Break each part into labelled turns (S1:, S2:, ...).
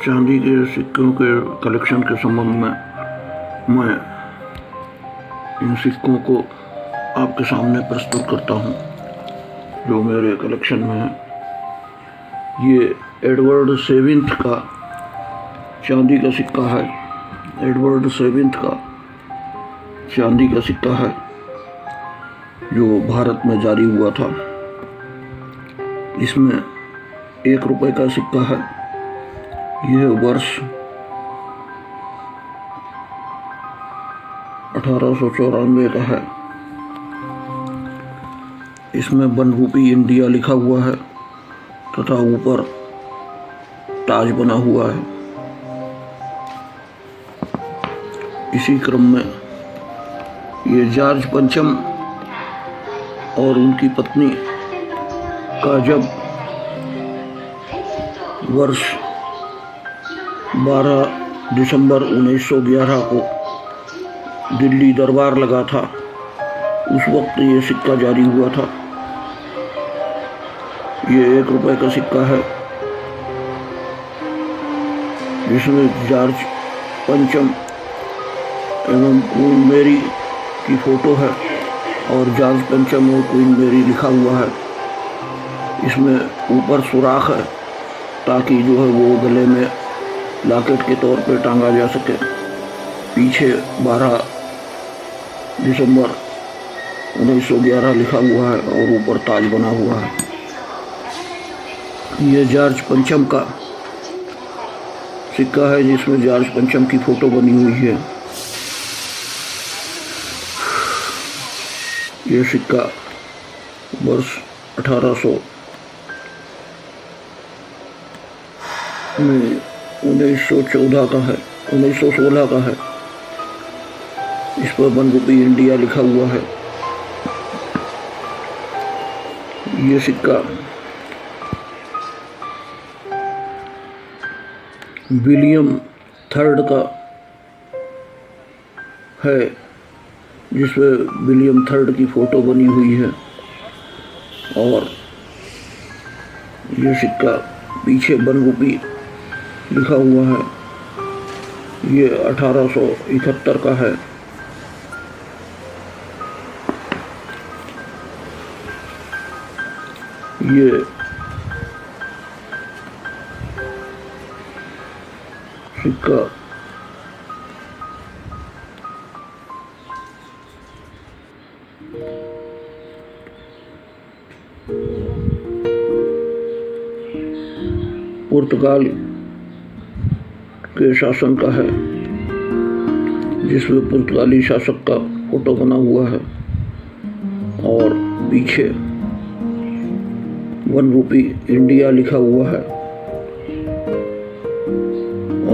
S1: चांदी के सिक्कों के कलेक्शन के संबंध में मैं इन सिक्कों को आपके सामने प्रस्तुत करता हूं जो मेरे कलेक्शन में है। ये एडवर्ड सेवेंथ का चांदी का सिक्का है। एडवर्ड सेवेंथ का चांदी का सिक्का है जो भारत में जारी हुआ था। इसमें 1 रुपए का सिक्का है। यह वर्ष 1894 का है। इसमें बनरूपी इंडिया लिखा हुआ है तथा ऊपर ताज बना हुआ है। इसी क्रम में ये जॉर्ज पंचम और उनकी पत्नी का जब वर्ष 12 दिसंबर 1911 को दिल्ली दरबार लगा था, उस वक्त ये सिक्का जारी हुआ था। ये 1 रुपए का सिक्का है जिसमें जॉर्ज पंचम एवं क्वीन मैरी की फोटो है और जॉर्ज पंचम और क्वीन मैरी लिखा हुआ है। इसमें ऊपर सुराख है ताकि जो है वो गले में लॉकेट के तौर पे टांगा जा सके। पीछे 12 दिसंबर 1911 लिखा हुआ है और ऊपर ताज बना हुआ है। ये जॉर्ज पंचम का सिक्का है जिसमें जॉर्ज पंचम की फोटो बनी हुई है। ये सिक्का वर्ष 1914 का है, 1916 का है। इस पर बनरूपी इंडिया लिखा हुआ है। ये सिक्का विलियम III का है जिसमें विलियम III की फोटो बनी हुई है। और ये सिक्का पीछे बनरूपी लिखा हुआ है। ये 1871 का है। ये सिक्का पुर्तगाल के शासन का है जिसमें पुर्तगाली शासक का फोटो बना हुआ है और पीछे बनरूपी इंडिया लिखा हुआ है।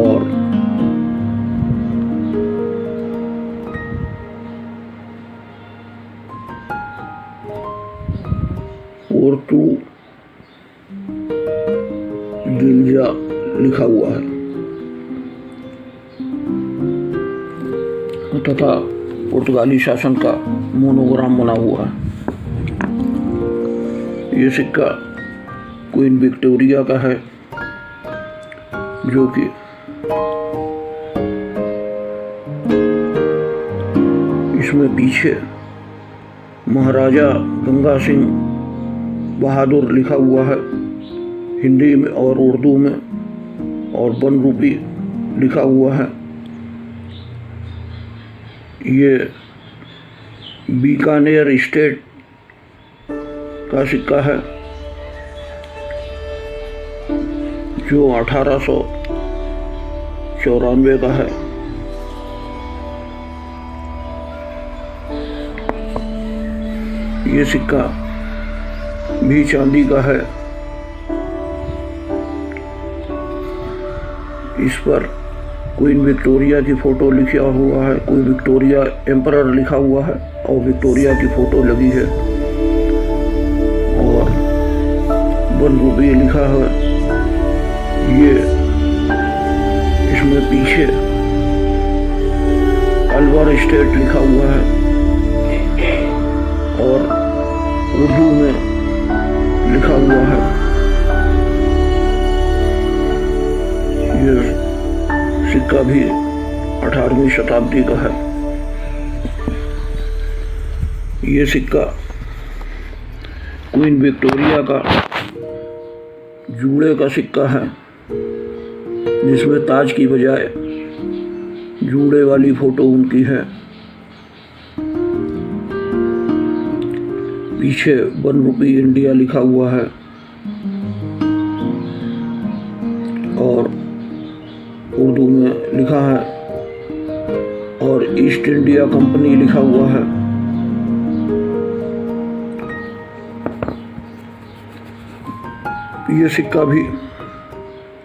S1: और पोर्टुगिलिया लिखा हुआ है तथा पुर्तगाली शासन का मोनोग्राम बना हुआ है। ये सिक्का क्वीन विक्टोरिया का है जो कि इसमें पीछे महाराजा गंगा सिंह बहादुर लिखा हुआ है हिंदी में और उर्दू में, और बनरूपी लिखा हुआ है। ये बीकानेर स्टेट का सिक्का है जो 1894 का है। ये सिक्का भी चांदी का है। इस पर क्वीन विक्टोरिया की फोटो लिखा हुआ है। क्वीन विक्टोरिया एम्परर लिखा हुआ है और विक्टोरिया की फोटो लगी है और बनरूपी लिखा है। ये इसमें पीछे अलवर स्टेट लिखा हुआ है और उर्दू में लिखा हुआ है। ये सिक्का भी 18वीं शताब्दी का है। ये सिक्का क्वीन विक्टोरिया का जूड़े का सिक्का है, जिसमें ताज की बजाय जूड़े वाली फोटो उनकी है। पीछे 1 रुपी इंडिया लिखा हुआ है और उर्दू में लिखा है और ईस्ट इंडिया कंपनी लिखा हुआ है। ये सिक्का भी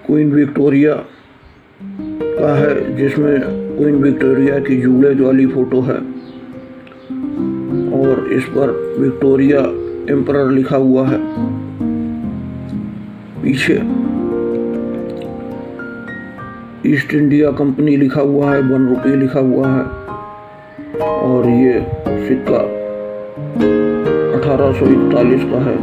S1: क्वीन विक्टोरिया का है, जिसमें क्वीन विक्टोरिया की जूड़े वाली फोटो है और इस पर विक्टोरिया एम्परर लिखा हुआ है। पीछे ईस्ट इंडिया कंपनी लिखा हुआ है, 1 रुपये लिखा हुआ है और ये सिक्का 1841 का है।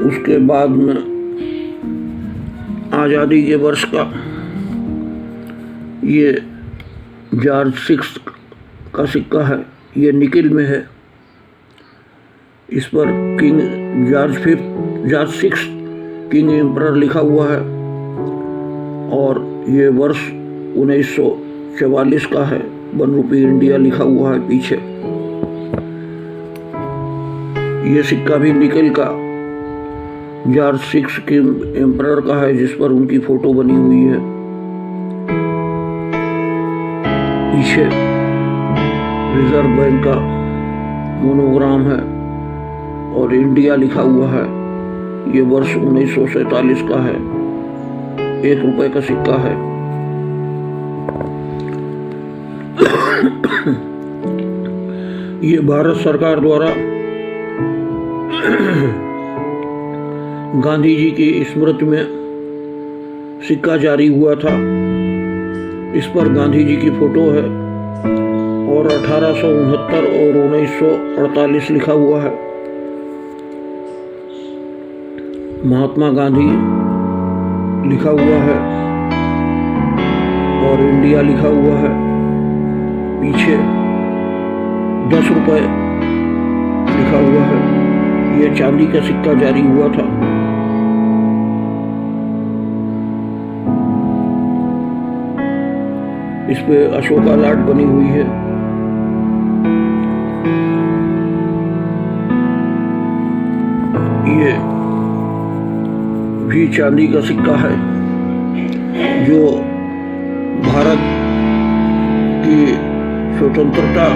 S1: उसके बाद में आज़ादी के वर्ष का ये जॉर्ज 6 का सिक्का है। ये निकिल में है। इस पर किंग जॉर्ज 6 किंग एम्परर लिखा हुआ है और ये वर्ष 1944 का है। 1 रुपये इंडिया लिखा हुआ है पीछे। ये सिक्का भी निकिल का जॉर्ज 6 किंग एम्परर का है, जिस पर उनकी फोटो बनी हुई है। पीछे रिजर्व बैंक का मोनोग्राम है और इंडिया लिखा हुआ है। ये वर्ष 1947 का है। 1 रुपये का सिक्का है। ये भारत सरकार द्वारा गांधी जी की स्मृति में सिक्का जारी हुआ था। इस पर गांधी जी की फोटो है और 1869 और 1948 लिखा हुआ है। महात्मा गांधी लिखा हुआ है और इंडिया लिखा हुआ है। पीछे 10 रुपये लिखा हुआ है। यह चांदी का सिक्का जारी हुआ था। इस पे अशोका लाट बनी हुई है। ये भी चांदी का सिक्का है, जो भारत की स्वतंत्रता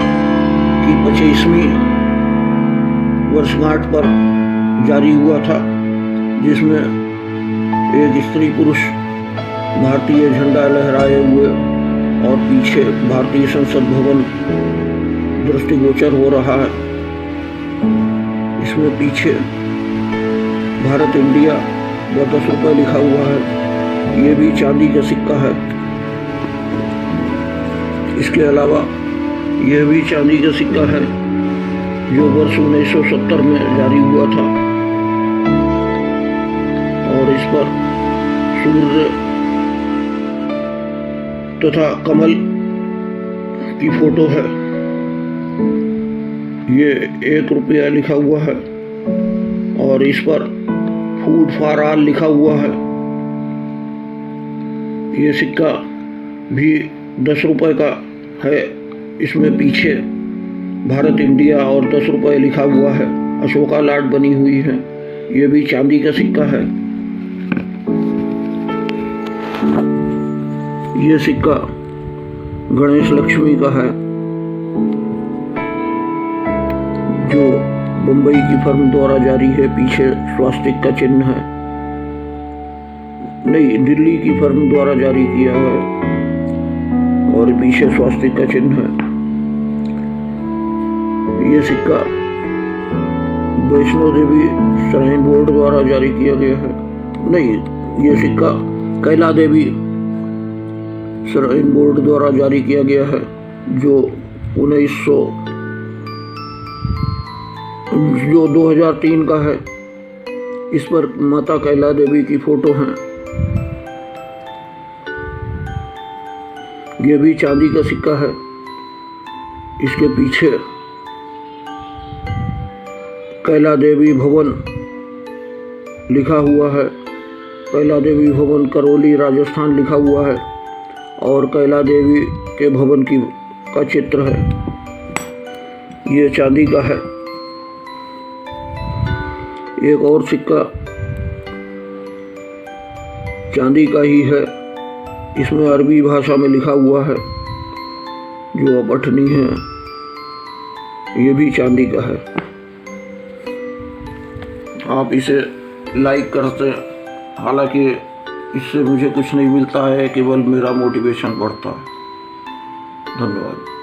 S1: की 25वीं वर्षगांठ पर जारी हुआ था, जिसमें एक स्त्री पुरुष भारतीय झंडा लहराए हुए और पीछे भारतीय संसद भवन दृष्टिगोचर हो रहा है। इसमें पीछे भारत इंडिया व 10 रुपये लिखा हुआ है। ये भी चांदी का सिक्का है। इसके अलावा यह भी चांदी का सिक्का है, जो वर्ष 1970 में जारी हुआ था और इस पर सूर्य तथा कमल की फोटो है। ये 1 रुपया लिखा हुआ है और इस पर फूड फॉर ऑल लिखा हुआ है। ये सिक्का भी 10 रुपये का है। इसमें पीछे भारत इंडिया और 10 रुपये लिखा हुआ है। अशोका लाट बनी हुई है। ये भी चांदी का सिक्का है। ये सिक्का गणेश लक्ष्मी का है, जो मुंबई की फर्म द्वारा जारी है। पीछे स्वास्तिक का चिन्ह है। नहीं, दिल्ली की फर्म द्वारा जारी किया है और पीछे स्वास्तिक का चिन्ह है। ये सिक्का वैष्णो देवी श्राइन बोर्ड द्वारा जारी किया गया है। नहीं, ये सिक्का कैला देवी श्राइन बोर्ड द्वारा जारी किया गया है, जो 2003 का है। इस पर माता कैला देवी की फोटो है। ये भी चांदी का सिक्का है। इसके पीछे कैला देवी भवन लिखा हुआ है। कैला देवी भवन करौली राजस्थान लिखा हुआ है और कैला देवी के भवन का चित्र है। ये चांदी का है। एक और सिक्का चांदी का ही है। इसमें अरबी भाषा में लिखा हुआ है जो अपठनीय है। ये भी चांदी का है। आप इसे लाइक करते, हालांकि इससे मुझे कुछ नहीं मिलता है, केवल मेरा मोटिवेशन बढ़ता है। धन्यवाद।